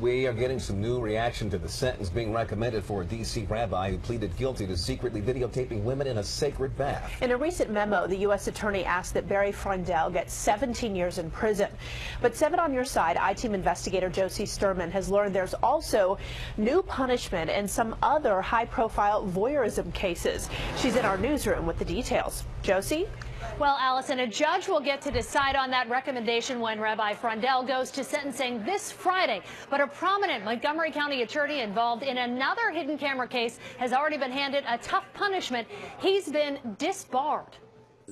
We are getting some new reaction to the sentence being recommended for a D.C. rabbi who pleaded guilty to secretly videotaping women in a sacred bath. In a recent memo, the U.S. Attorney asked that Barry Freundel get 17 years in prison. But 7 on your side, I-Team investigator Josie Sturman has learned there's also new punishment in some other high-profile voyeurism cases. She's in our newsroom with the details. Josie? Well, Allison, a judge will get to decide on that recommendation when Rabbi Freundel goes to sentencing this Friday. But a prominent Montgomery County attorney involved in another hidden camera case has already been handed a tough punishment. He's been disbarred.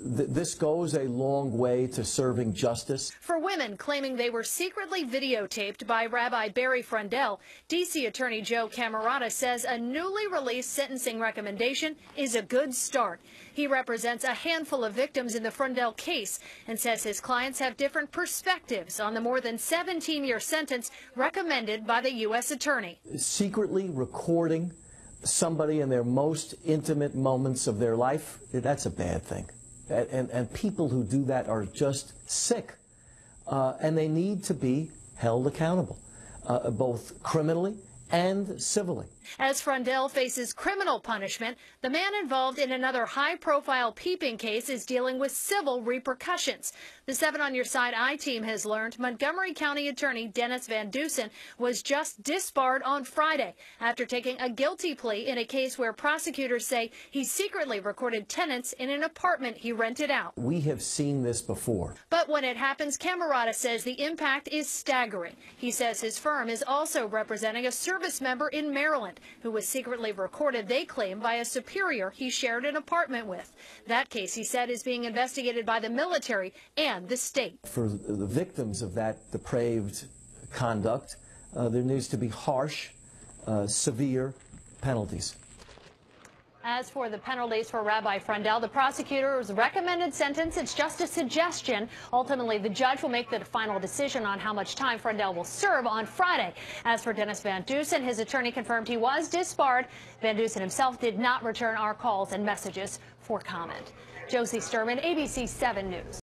This goes a long way to serving justice. For women claiming they were secretly videotaped by Rabbi Barry Freundel, D.C. Attorney Joe Camerata says a newly released sentencing recommendation is a good start. He represents a handful of victims in the Freundel case and says his clients have different perspectives on the more than 17-year sentence recommended by the U.S. Attorney. Secretly recording somebody in their most intimate moments of their life, that's a bad thing. And people who do that are just sick, and they need to be held accountable, both criminally and civilly. As Freundel faces criminal punishment, the man involved in another high-profile peeping case is dealing with civil repercussions. The 7 on Your Side I-Team has learned Montgomery County Attorney Dennis Van Dusen was just disbarred on Friday after taking a guilty plea in a case where prosecutors say he secretly recorded tenants in an apartment he rented out. We have seen this before. But when it happens, Camerata says the impact is staggering. He says his firm is also representing a service member in Maryland who was secretly recorded, they claim, by a superior he shared an apartment with. That case, he said, is being investigated by the military and the state. For the victims of that depraved conduct, there needs to be harsh, severe penalties. As for the penalties for Rabbi Freundel, the prosecutor's recommended sentence, it's just a suggestion. Ultimately, the judge will make the final decision on how much time Freundel will serve on Friday. As for Dennis Van Dusen, his attorney confirmed he was disbarred. Van Dusen himself did not return our calls and messages for comment. Josie Sturman, ABC 7 News.